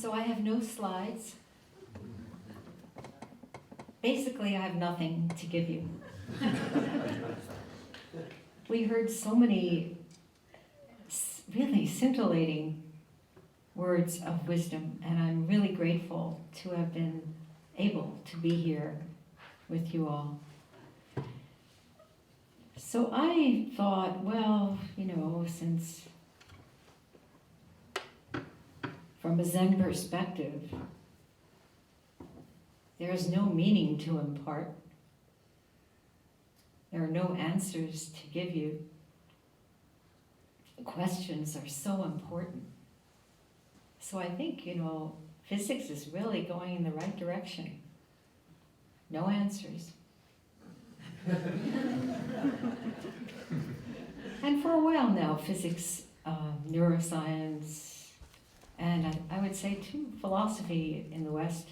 So I have no slides. Basically, I have nothing to give you. We heard so many really scintillating words of wisdom, and I'm really grateful to have been able to be here with you all. So I thought, well, since from a Zen perspective, there is no meaning to impart. There are no answers to give you. Questions are so important. So I think, physics is really going in the right direction. No answers. And for a while now, physics, neuroscience, and I would say too, philosophy in the West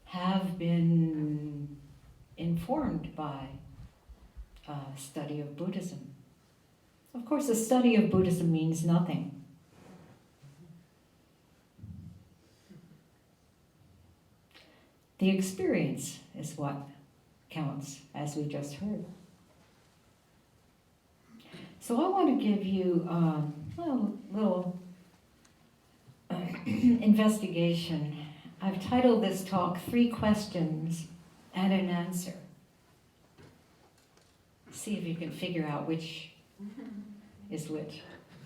have been informed by study of Buddhism. Of course, a study of Buddhism means nothing. The experience is what counts, as we just heard. So I want to give you a little investigation. I've titled this talk, 3 Questions and an Answer. See if you can figure out which is which.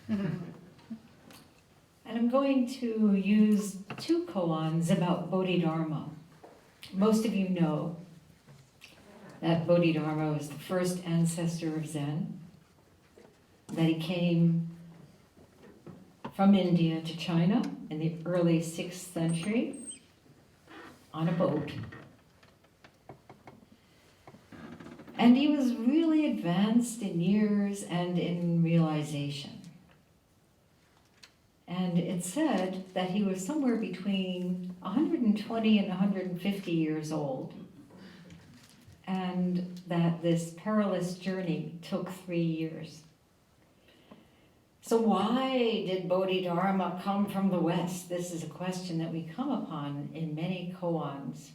And I'm going to use 2 koans about Bodhidharma. Most of you know that Bodhidharma was the first ancestor of Zen, that he came from India to China in the early 6th century on a boat. And he was really advanced in years and in realization. And it's said that he was somewhere between 120 and 150 years old, and that this perilous journey took 3 years. So why did Bodhidharma come from the West? This is a question that we come upon in many koans.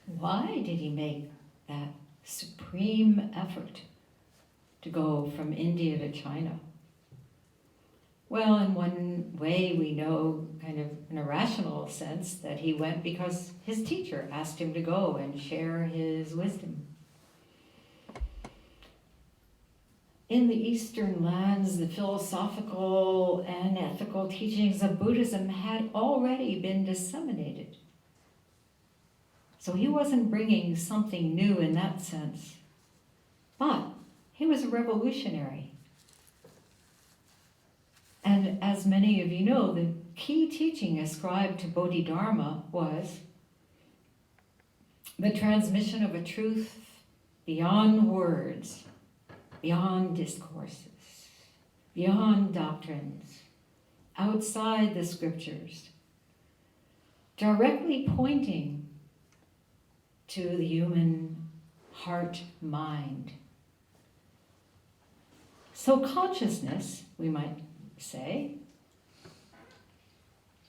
Why did he make that supreme effort to go from India to China? Well, in one way we know, kind of in a rational sense, that he went because his teacher asked him to go and share his wisdom. In the Eastern lands, the philosophical and ethical teachings of Buddhism had already been disseminated. So he wasn't bringing something new in that sense, but he was a revolutionary. And as many of you know, the key teaching ascribed to Bodhidharma was the transmission of a truth beyond words, beyond discourses, beyond doctrines, outside the scriptures, directly pointing to the human heart-mind. So consciousness, we might say,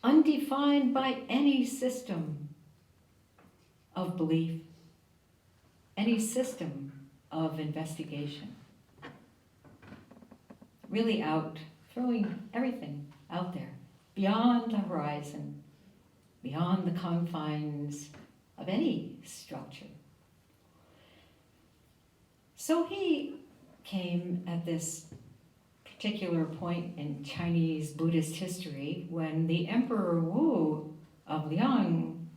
undefined by any system of belief, any system of investigation. Really out, throwing everything out there, beyond the horizon, beyond the confines of any structure. So he came at this particular point in Chinese Buddhist history when the Emperor Wu of Liang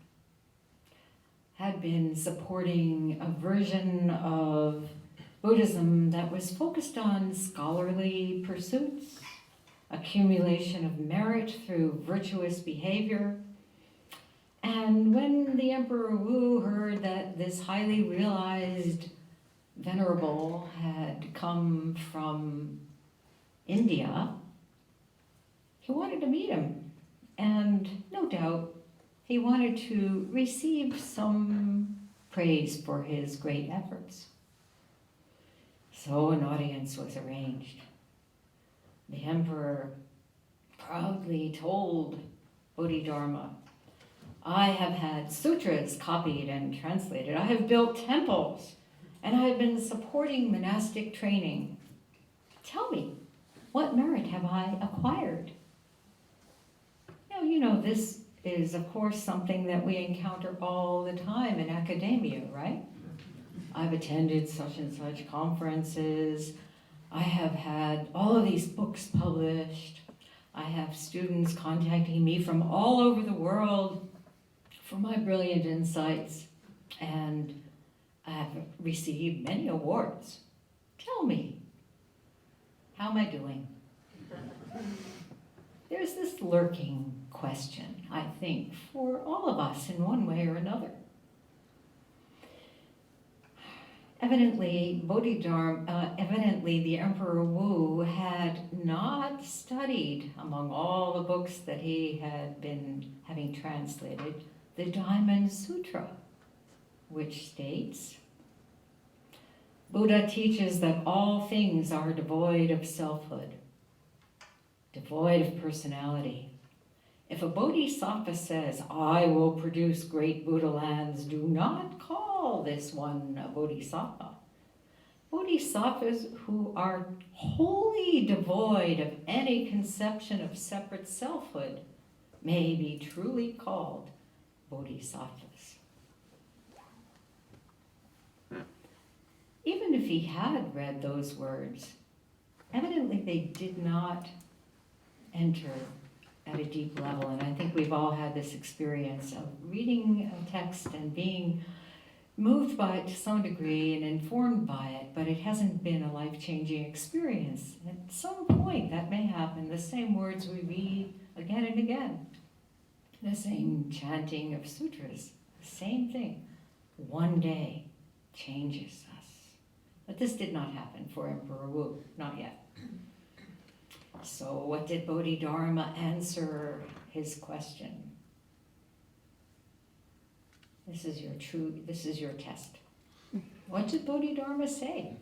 had been supporting a version of Buddhism that was focused on scholarly pursuits, accumulation of merit through virtuous behavior. And when the Emperor Wu heard that this highly realized venerable had come from India, he wanted to meet him. And no doubt, he wanted to receive some praise for his great efforts. So an audience was arranged. The emperor proudly told Bodhidharma, I have had sutras copied and translated. I have built temples, and I have been supporting monastic training. Tell me, what merit have I acquired? Now, this is, of course, something that we encounter all the time in academia, right? I've attended such and such conferences. I have had all of these books published. I have students contacting me from all over the world for my brilliant insights, and I have received many awards. Tell me, how am I doing? There's this lurking question, I think, for all of us in one way or another. Evidently, the Emperor Wu had not studied, among all the books that he had been having translated, the Diamond Sutra, which states, Buddha teaches that all things are devoid of selfhood, devoid of personality. If a bodhisattva says, I will produce great Buddha lands, do not call this one a bodhisattva. Bodhisattvas who are wholly devoid of any conception of separate selfhood may be truly called bodhisattvas. Even if he had read those words, evidently they did not enter at a deep level. And I think we've all had this experience of reading a text and being moved by it to some degree and informed by it, but it hasn't been a life-changing experience. At some point that may happen, the same words we read again and again, the same chanting of sutras, the same thing, one day changes us. But this did not happen for Emperor Wu, not yet. So what did Bodhidharma answer his question? This is your test. What did Bodhidharma say?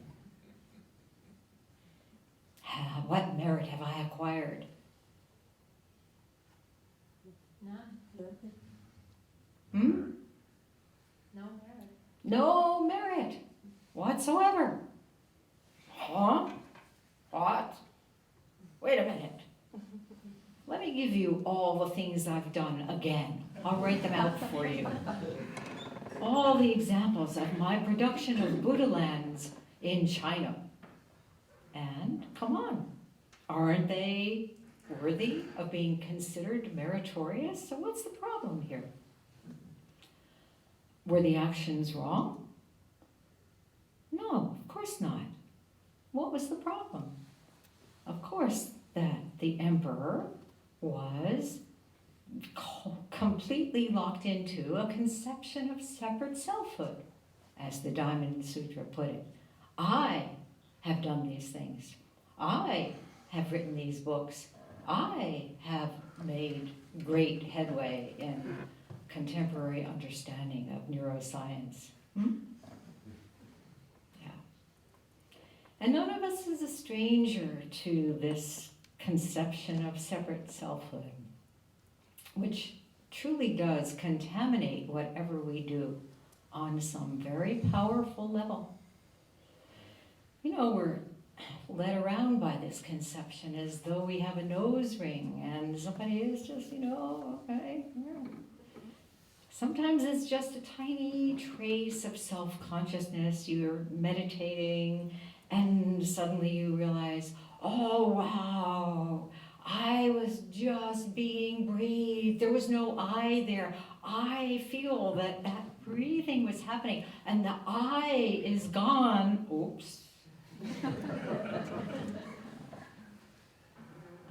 What merit have I acquired? None. No merit. No merit whatsoever. Huh? What? Wait a minute. Let me give you all the things I've done again. I'll write them out for you. All the examples of my production of Buddha lands in China. And, come on, aren't they worthy of being considered meritorious? So what's the problem here? Were the actions wrong? No, of course not. What was the problem? Of course that the emperor was completely locked into a conception of separate selfhood, as the Diamond Sutra put it. I have done these things. I have written these books. I have made great headway in contemporary understanding of neuroscience. Yeah. And none of us is a stranger to this conception of separate selfhood, which truly does contaminate whatever we do on some very powerful level. We're led around by this conception as though we have a nose ring and somebody is just, okay. Yeah. Sometimes it's just a tiny trace of self-consciousness. You're meditating and suddenly you realize, oh, wow, I was just being breathed. There was no I there. I feel that breathing was happening and the I is gone. Oops.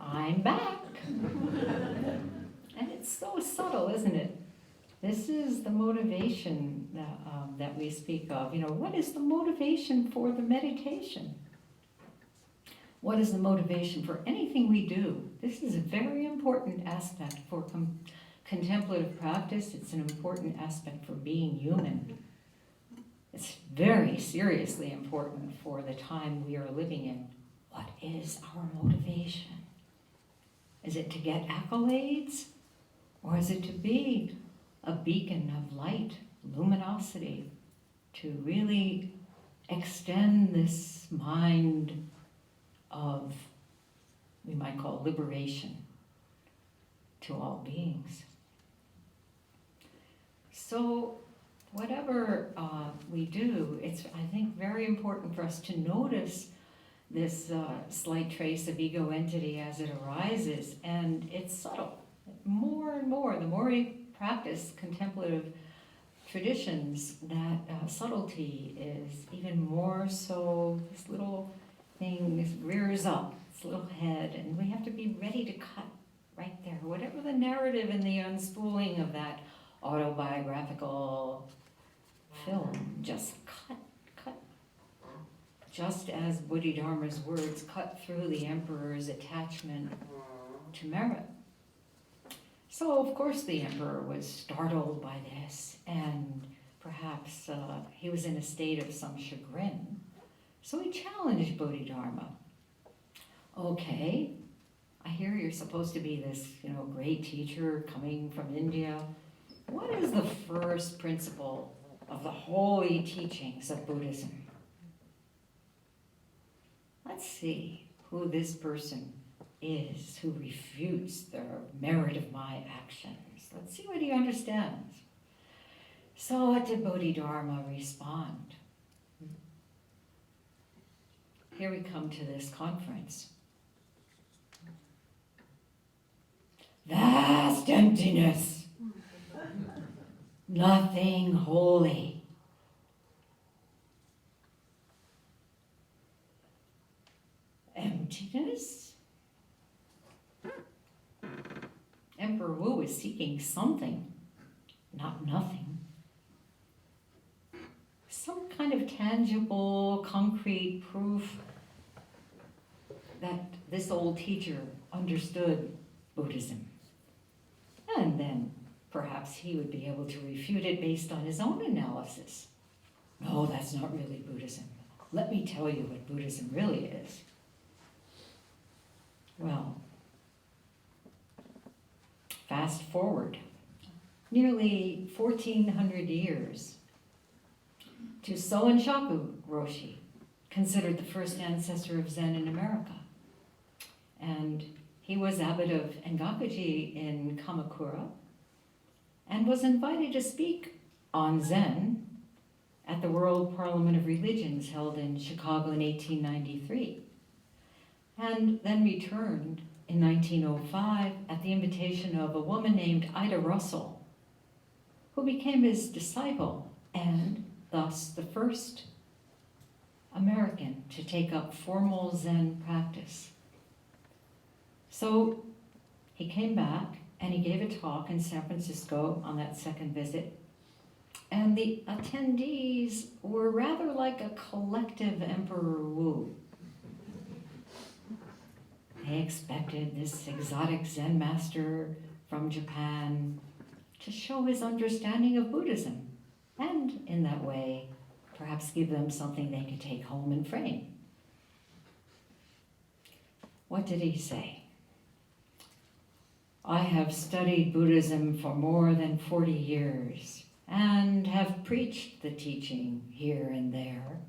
I'm back. And it's so subtle, isn't it? This is the motivation that we speak of. What is the motivation for the meditation? What is the motivation for anything we do? This is a very important aspect for contemplative practice. It's an important aspect for being human. It's very seriously important for the time we are living in. What is our motivation? Is it to get accolades? Or is it to be a beacon of light, luminosity, to really extend this mind of, we might call liberation, to all beings? So whatever we do, it's, I think, very important for us to notice this slight trace of ego entity as it arises, and it's subtle. More and more, the more we practice contemplative traditions, that subtlety is even more so. This little thing rears up, its little head, and we have to be ready to cut right there. Whatever the narrative and the unspooling of that autobiographical film, just cut. Just as Bodhidharma's words cut through the emperor's attachment to merit. So of course the emperor was startled by this, and perhaps he was in a state of some chagrin. So he challenged Bodhidharma. Okay, I hear you're supposed to be this, great teacher coming from India. What is the first principle of the holy teachings of Buddhism? Let's see who this person is who refutes the merit of my actions. Let's see what he understands. So what did Bodhidharma respond? Here we come to this conference. Vast emptiness. Nothing holy. Emptiness? Emperor Wu is seeking something, not nothing. Some kind of tangible, concrete proof that this old teacher understood Buddhism. And then perhaps he would be able to refute it based on his own analysis. No, that's not really Buddhism. Let me tell you what Buddhism really is. Well, fast forward nearly 1,400 years to Shinge Roshi, considered the first ancestor of Zen in America. And he was abbot of Engakuji in Kamakura and was invited to speak on Zen at the World Parliament of Religions held in Chicago in 1893. And then returned in 1905 at the invitation of a woman named Ida Russell, who became his disciple and thus the first American to take up formal Zen practice. So he came back and he gave a talk in San Francisco on that second visit. And the attendees were rather like a collective Emperor Wu. They expected this exotic Zen master from Japan to show his understanding of Buddhism, and in that way, perhaps give them something they could take home and frame. What did he say? I have studied Buddhism for more than 40 years and have preached the teaching here and there.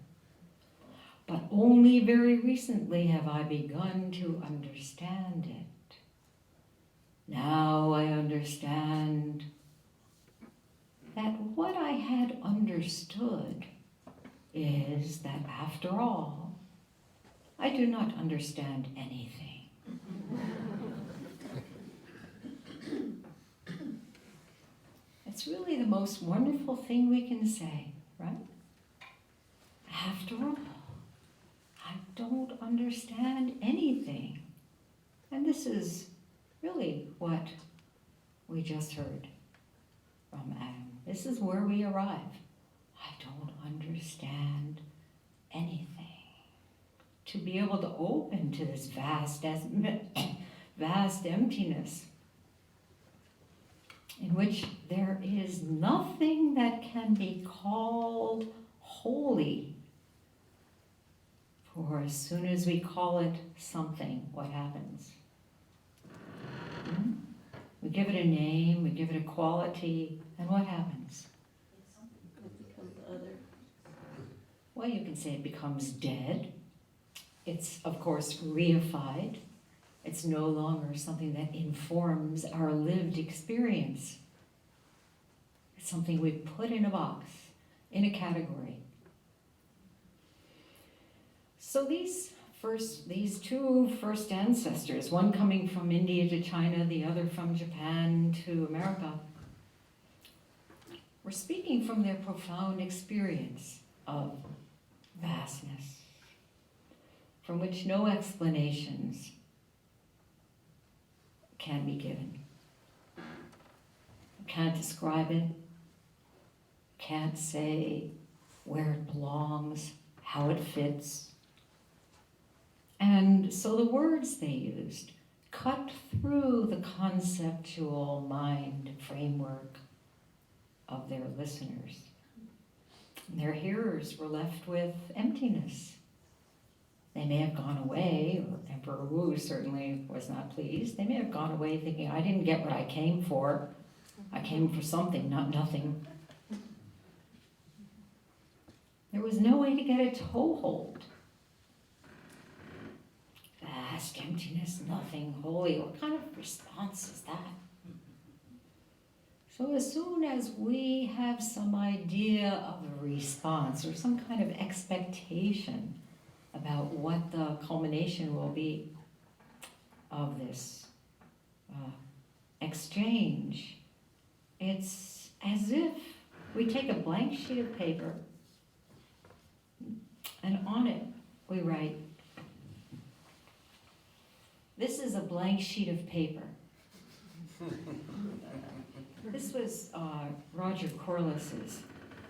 But only very recently have I begun to understand it. Now I understand that what I had understood is that after all, I do not understand anything. It's really the most wonderful thing we can say, right? After all, I don't understand anything. And this is really what we just heard from Adam. This is where we arrive. I don't understand anything. To be able to open to this vast emptiness in which there is nothing that can be called holy. For as soon as we call it something, what happens? give it a name, we give it a quality, and what happens? It becomes other. Well, you can say it becomes dead. It's, of course, reified. It's no longer something that informs our lived experience. It's something we put in a box, in a category. So these two first ancestors, one coming from India to China, the other from Japan to America, were speaking from their profound experience of vastness, from which no explanations can be given. Can't describe it, can't say where it belongs, how it fits. And so the words they used cut through the conceptual mind framework of their listeners. Their hearers were left with emptiness. They may have gone away, or Emperor Wu certainly was not pleased. They may have gone away thinking, I didn't get what I came for. I came for something, not nothing. There was no way to get a toehold. Vast emptiness, nothing holy. What kind of response is that? So as soon as we have some idea of a response or some kind of expectation about what the culmination will be of this exchange, it's as if we take a blank sheet of paper and on it we write, this is a blank sheet of paper. This was Roger Corliss's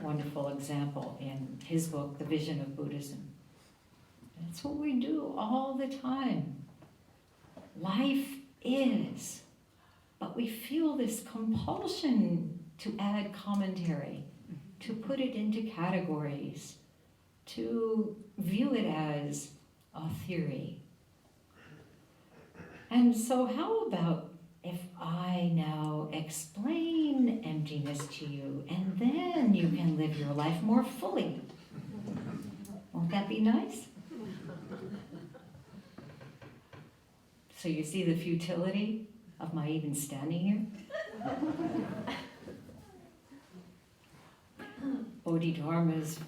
wonderful example in his book, The Vision of Buddhism. That's what we do all the time. Life is, but we feel this compulsion to add commentary, to put it into categories, to view it as a theory. And so how about if I now explain emptiness to you, and then you can live your life more fully? Won't that be nice? So you see the futility of my even standing here? Bodhidharma's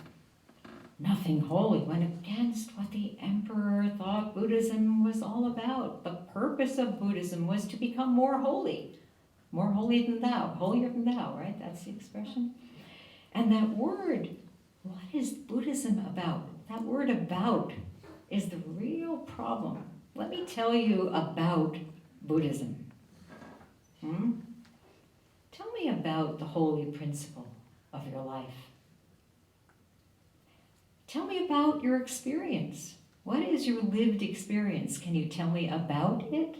nothing holy went against what the emperor thought Buddhism was all about. The purpose of Buddhism was to become more holy than thou, holier than thou, right? That's the expression. And that word, what is Buddhism about? That word about is the real problem. Let me tell you about Buddhism. Tell me about the holy principle of your life. Tell me about your experience. What is your lived experience? Can you tell me about it?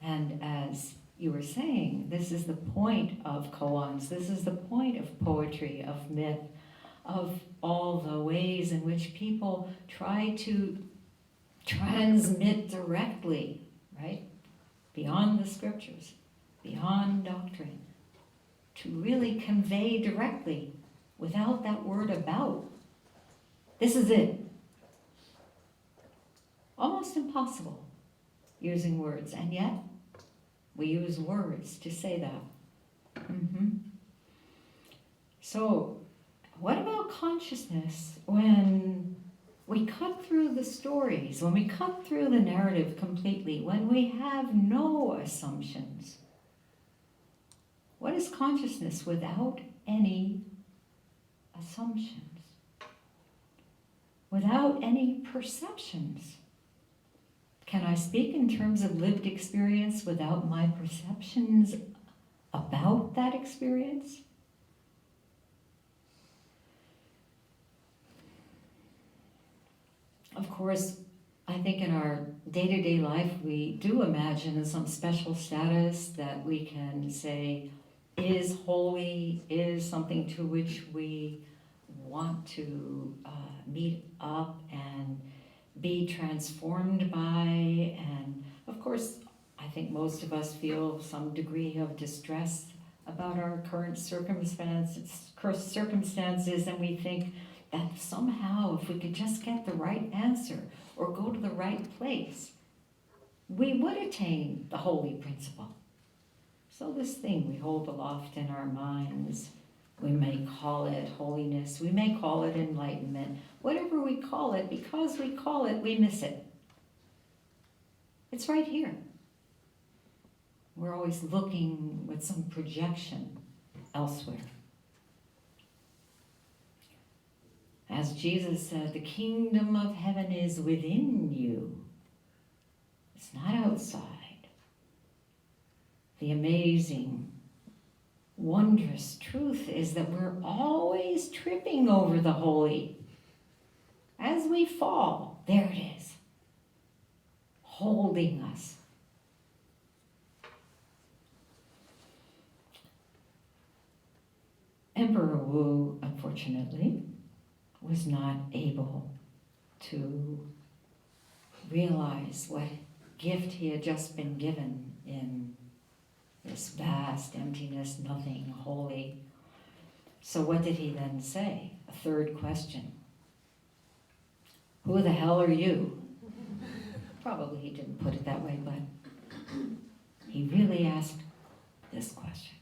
And as you were saying, this is the point of koans. This is the point of poetry, of myth, of all the ways in which people try to transmit directly, right? Beyond the scriptures, beyond doctrine, to really convey directly without that word about. This is it. Almost impossible using words, and yet we use words to say that. So, what about consciousness when we cut through the stories, when we cut through the narrative completely, when we have no assumptions? What is consciousness without any assumptions? Without any perceptions? Can I speak in terms of lived experience without my perceptions about that experience? Of course, I think in our day-to-day life we do imagine some special status that we can say is holy, is something to which we want to meet up and be transformed by. And of course, I think most of us feel some degree of distress about our current circumstances, and we think that somehow if we could just get the right answer or go to the right place, we would attain the holy principle. So this thing we hold aloft in our minds, we may call it holiness, we may call it enlightenment, whatever we call it, because we call it, we miss it. It's right here. We're always looking with some projection elsewhere. As Jesus said, the kingdom of heaven is within you. It's not outside. The amazing, wondrous truth is that we're always tripping over the holy. As we fall, there it is, holding us. Emperor Wu, unfortunately, was not able to realize what gift he had just been given in this vast emptiness, nothing, holy. So what did he then say? A third question. Who the hell are you? Probably he didn't put it that way, but he really asked this question,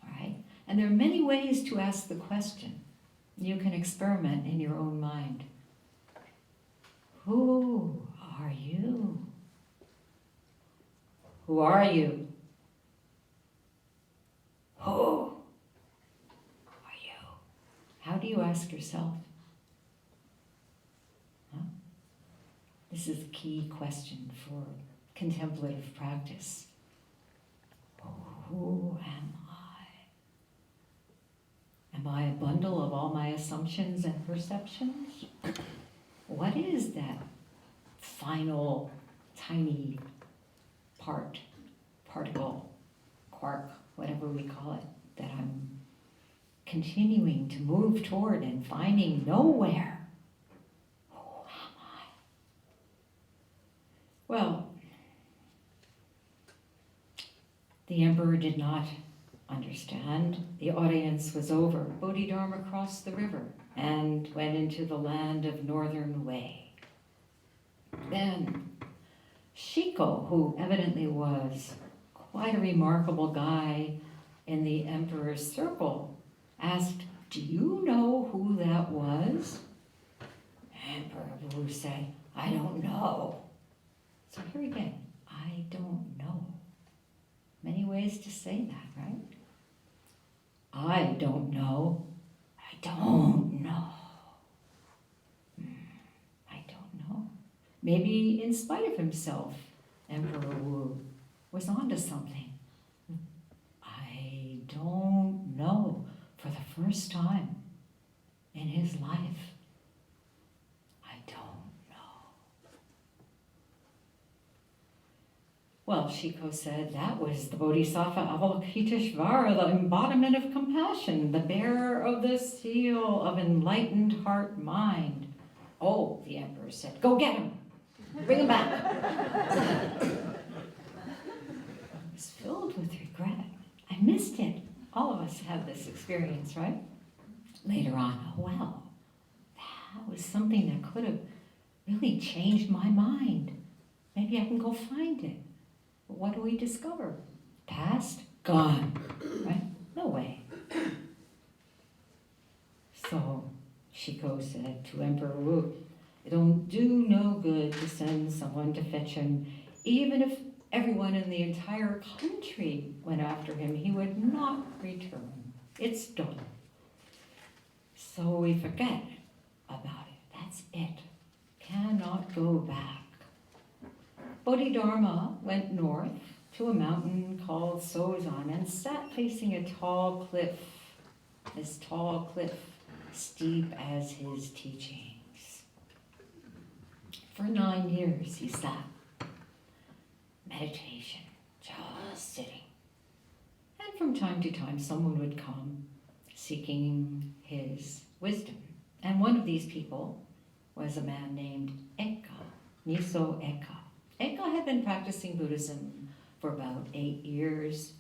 all right? And there are many ways to ask the question. You can experiment in your own mind. Who are you? Who are you? Who are you? How do you ask yourself? Huh? This is a key question for contemplative practice. Who am I? Am I a bundle of all my assumptions and perceptions? What is that final, tiny particle, quark, whatever we call it, that I'm continuing to move toward and finding nowhere? Who am I? Well, the emperor did not understand. The audience was over. Bodhidharma crossed the river and went into the land of Northern Wei. Then Shiko, who evidently was quite a remarkable guy in the emperor's circle, asked, "Do you know who that was?" Emperor Wu said, "I don't know." So here again, I don't know. Many ways to say that, right? I don't know. I don't know. I don't know. Maybe in spite of himself, Emperor Wu was onto something. I don't know. For the first time in his life, I don't know. Well, Shiko said that was the Bodhisattva Avalokiteshvara, the embodiment of compassion, the bearer of the seal of enlightened heart mind. Oh, the emperor said, "Go get him. Bring him back." I was filled with regret. I missed it. All of us have this experience, right? Later on, oh well, that was something that could have really changed my mind. Maybe I can go find it. But what do we discover? Past, gone, right? No way. So Shiko said to Emperor Wu, "It'll do no good to send someone to fetch him. Even if everyone in the entire country went after him, he would not return. It's done. So we forget about it. That's it. Cannot go back." Bodhidharma went north to a mountain called Sozan and sat facing a tall cliff. This tall cliff, steep as his teachings. For 9 years he sat. Meditation, just sitting. And from time to time someone would come seeking his wisdom. And one of these people was a man named Eka, Niso Eka. Eka had been practicing Buddhism for about 8 years,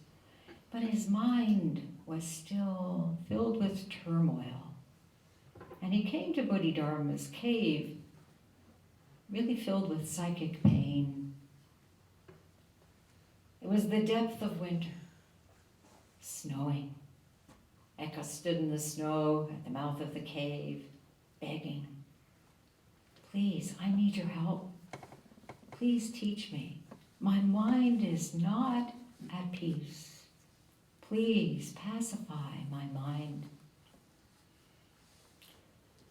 but his mind was still filled with turmoil. And he came to Bodhidharma's cave, really filled with psychic pain. It was the depth of winter, snowing. Eka stood in the snow at the mouth of the cave, begging, "Please, I need your help. Please teach me. My mind is not at peace. Please pacify my mind."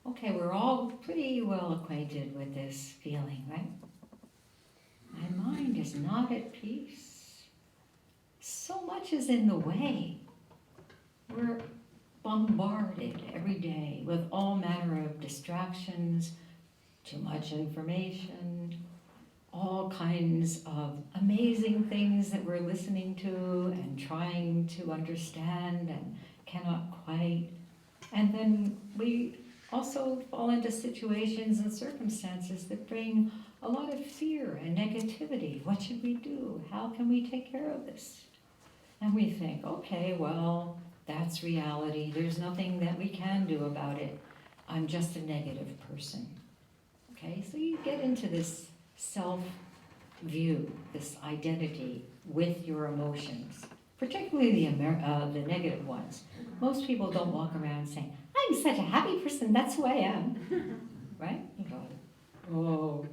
Okay, we're all pretty well acquainted with this feeling, right? My mind is not at peace. So much is in the way. We're bombarded every day with all manner of distractions, too much information, all kinds of amazing things that we're listening to and trying to understand and cannot quite. And then we also fall into situations and circumstances that bring a lot of fear and negativity. What should we do? How can we take care of this? And we think, okay, well, that's reality. There's nothing that we can do about it. I'm just a negative person. Okay, so you get into this self-view, this identity with your emotions, particularly the negative ones. Most people don't walk around saying, "I'm such a happy person, that's who I am." Right? You go, "Oh,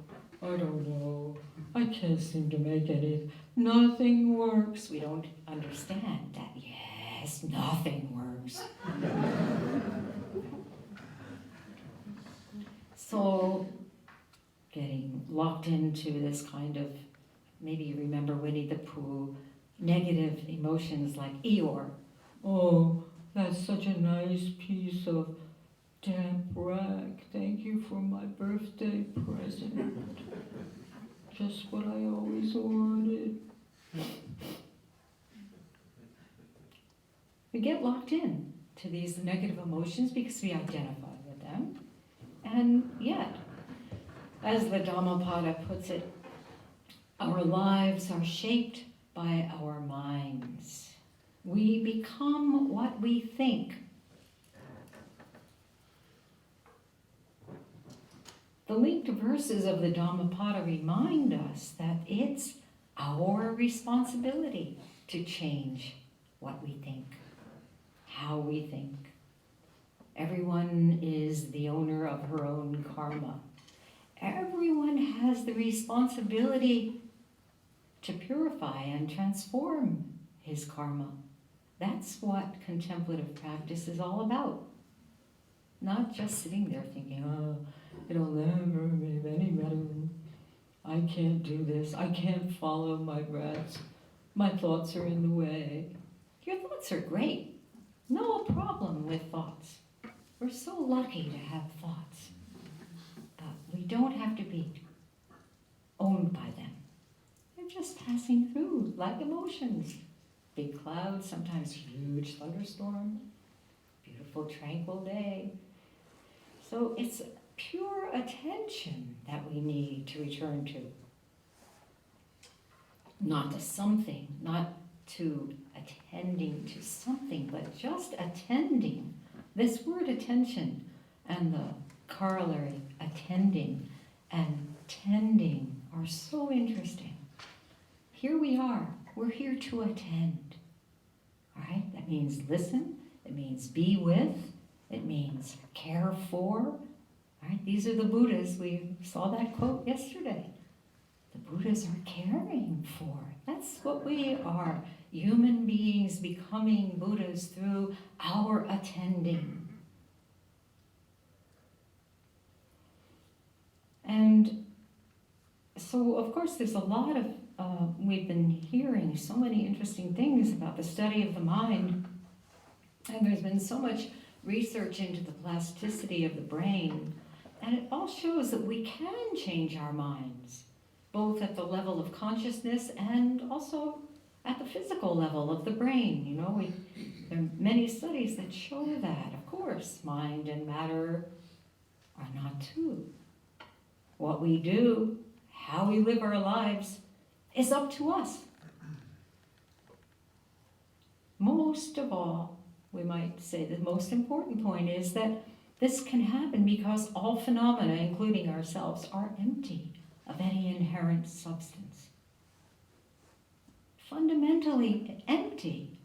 I don't know. I can't seem to make any. Nothing works." We don't understand that, yes, nothing works. So, getting locked into this kind of, maybe you remember Winnie the Pooh, negative emotions like Eeyore. "Oh, that's such a nice piece of damp rag. Thank you for my birthday present. Just what I always wanted." We get locked in to these negative emotions because we identify with them. And yet, as the Dhammapada puts it, our lives are shaped by our minds. We become what we think. The linked verses of the Dhammapada remind us that it's our responsibility to change what we think, how we think. Everyone is the owner of her own karma. Everyone has the responsibility to purify and transform his karma. That's what contemplative practice is all about. Not just sitting there thinking, "Oh, it'll never be any better. I can't do this. I can't follow my breaths. My thoughts are in the way." Your thoughts are great. No problem with thoughts. We're so lucky to have thoughts. But we don't have to be owned by them. They're just passing through like emotions. Big clouds, sometimes huge thunderstorm, beautiful tranquil day. So it's pure attention that we need to return to. Not to something, not to attending to something, but just attending. This word attention and the corollary attending and tending are so interesting. Here we are. We're here to attend. All right? That means listen. It means be with. It means care for. All right? These are the Buddhas. We saw that quote yesterday. The Buddhas are caring for. That's what we are. Human beings becoming Buddhas through our attending. And so, of course, there's a lot of, we've been hearing so many interesting things about the study of the mind. And there's been so much research into the plasticity of the brain. And it all shows that we can change our minds, both at the level of consciousness and also at the physical level of the brain. You know, there are many studies that show that. Of course, mind and matter are not two. What we do, how we live our lives, is up to us. most of all, we might say the most important point is that this can happen because all phenomena, including ourselves, are empty of any inherent substance. Fundamentally empty,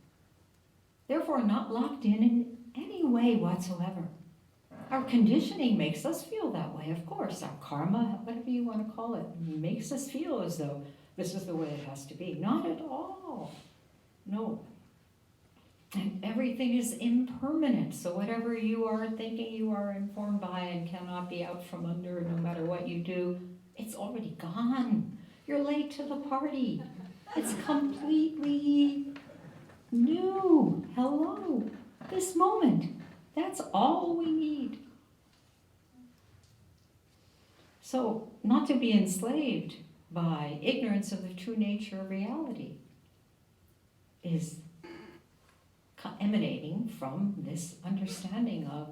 therefore not locked in any way whatsoever. Our conditioning makes us feel that way, of course. Our karma, whatever you want to call it, makes us feel as though this is the way it has to be. Not at all. No. And everything is impermanent, so whatever you are thinking you are informed by and cannot be out from under no matter what you do, it's already gone. You're late to the party. It's completely new. Hello. This moment. That's all we need. So, not to be enslaved by ignorance of the true nature of reality is emanating from this understanding of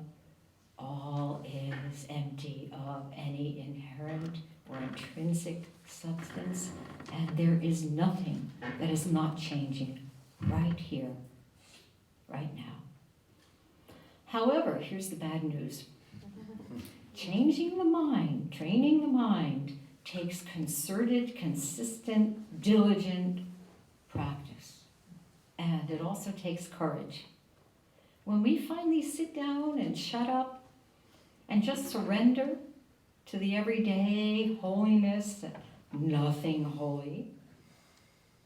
all is empty of any inherent or intrinsic substance, and there is nothing that is not changing right here, right now. However, here's the bad news. Changing the mind, training the mind, takes concerted, consistent, diligent practice. And it also takes courage. When we finally sit down and shut up and just surrender to the everyday holiness, nothing holy,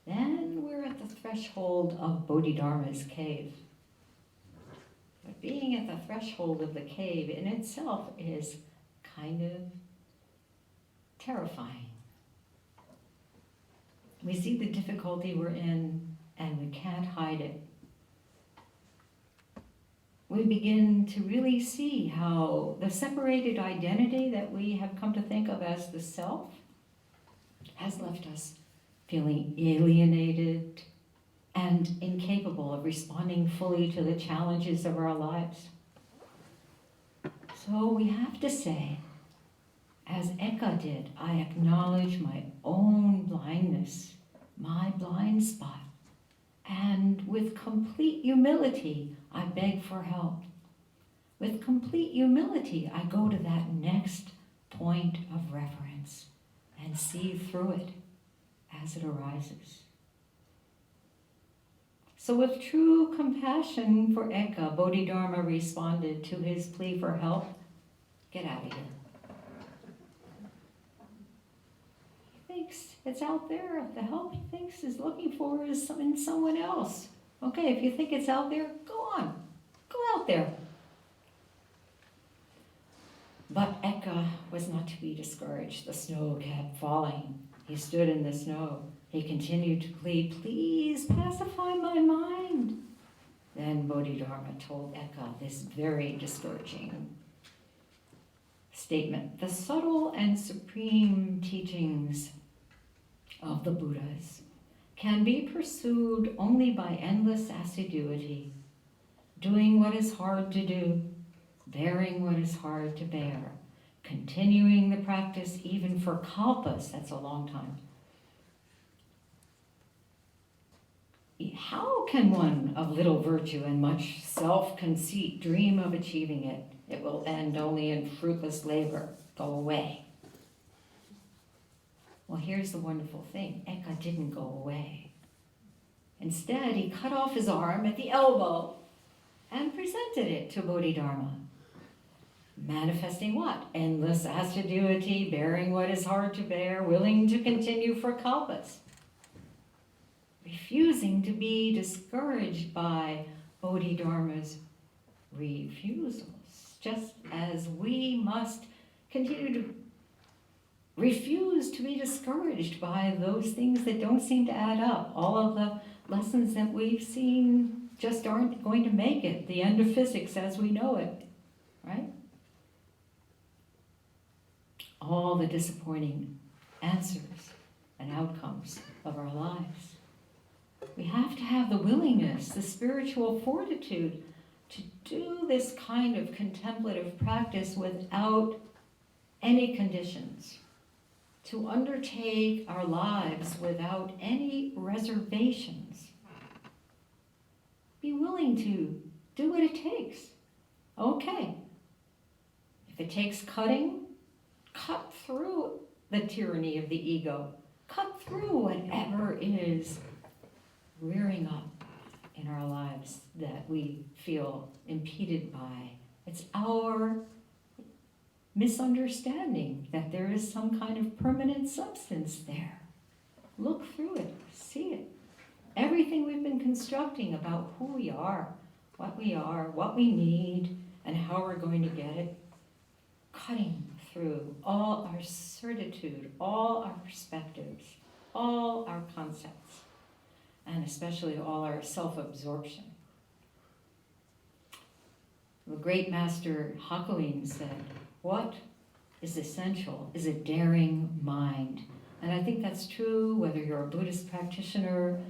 then we're at the threshold of Bodhidharma's cave. But being at the threshold of the cave in itself is kind of terrifying. We see the difficulty we're in and we can't hide it. We begin to really see how the separated identity that we have come to think of as the self has left us feeling alienated and incapable of responding fully to the challenges of our lives. So we have to say, as Eka did, I acknowledge my own blindness, my blind spot, and with complete humility, I beg for help. With complete humility, I go to that next point of reference and see through it as it arises. So with true compassion for Eka, Bodhidharma responded to his plea for help. Get out of here. He thinks it's out there. The help he thinks is looking for is in someone else. Okay, if you think it's out there, go on. Go out there. But Eka was not to be discouraged. The snow kept falling. He stood in the snow. He continued to plead, please pacify my mind. Then Bodhidharma told Eka this very discouraging statement. The subtle and supreme teachings of the Buddhas can be pursued only by endless assiduity, doing what is hard to do, bearing what is hard to bear, continuing the practice even for kalpas, that's a long time. How can one of little virtue and much self-conceit dream of achieving it? It will end only in fruitless labor. Go away. Well, here's the wonderful thing. Eka didn't go away. Instead, he cut off his arm at the elbow and presented it to Bodhidharma. Manifesting what? Endless assiduity, bearing what is hard to bear, willing to continue for kalpas. Refusing to be discouraged by Bodhidharma's refusals, just as we must continue to refuse to be discouraged by those things that don't seem to add up. All of the lessons that we've seen just aren't going to make it, the end of physics as we know it, right? All the disappointing answers and outcomes of our lives. We have to have the willingness, the spiritual fortitude to do this kind of contemplative practice without any conditions, to undertake our lives without any reservations. be willing to do what it takes. Okay. If it takes cutting, cut through the tyranny of the ego. Cut through whatever is rearing up in our lives that we feel impeded by. It's our misunderstanding that there is some kind of permanent substance there. Look through it, see it. Everything we've been constructing about who we are, what we need, and how we're going to get it, cutting through all our certitude, all our perspectives, all our concepts, and especially all our self-absorption. The great master Hakuin said, what is essential is a daring mind. And I think that's true whether you're a Buddhist practitioner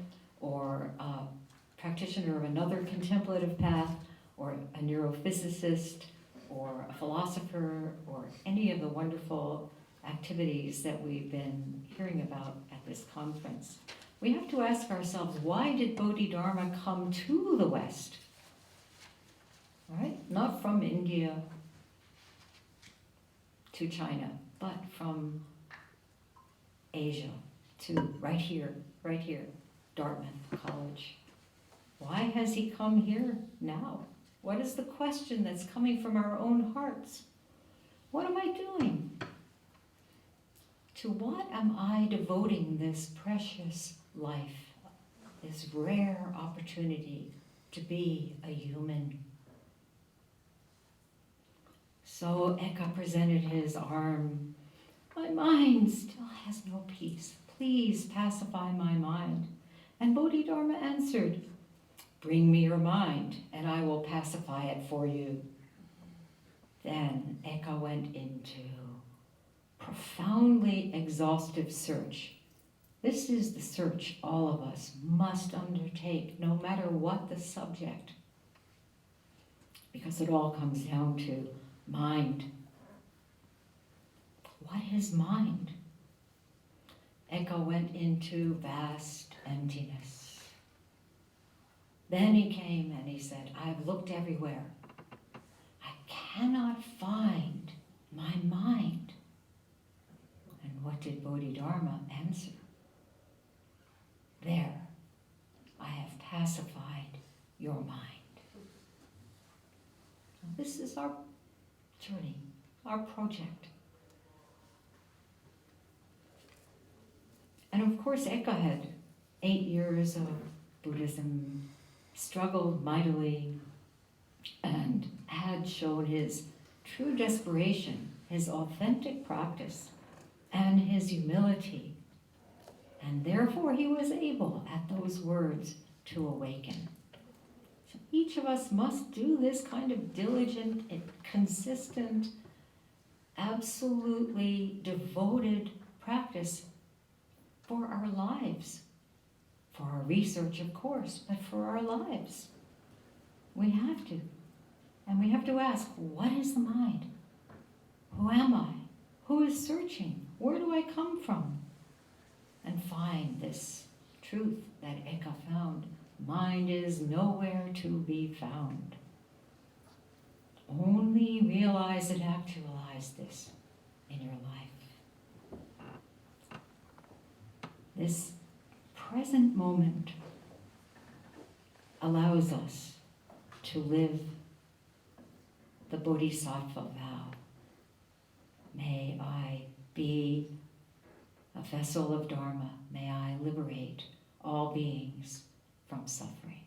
or a practitioner of another contemplative path or a neurophysicist or a philosopher or any of the wonderful activities that we've been hearing about at this conference. We have to ask ourselves, why did Bodhidharma come to the West? Right? Not from India to China, but from Asia to right here, Dartmouth College. Why has he come here now? What is the question that's coming from our own hearts? What am I doing? To what am I devoting this precious life, this rare opportunity to be a human? So Eka presented his arm. My mind still has no peace. Please pacify my mind. And Bodhidharma answered, bring me your mind, and I will pacify it for you. Then Eka went into profoundly exhaustive search. This is the search all of us must undertake, no matter what the subject, because it all comes down to mind. What is mind? Eka went into vast emptiness. Then he came and he said, I've looked everywhere. I cannot find my mind. And what did Bodhidharma answer? There, I have pacified your mind. This is our journey, our project. And of course, Eka had 8 years of Buddhism, struggled mightily, and had shown his true desperation, his authentic practice, and his humility. And therefore he was able, at those words, to awaken. So each of us must do this kind of diligent, consistent, absolutely devoted practice for our lives. For our research, of course, but for our lives. We have to. And we have to ask, what is the mind? Who am I? Who is searching? Where do I come from? And find this truth that Eka found. Mind is nowhere to be found. Only realize and actualize this in your life. This present moment allows us to live the Bodhisattva vow. May I be a vessel of Dharma. May I liberate all beings from suffering.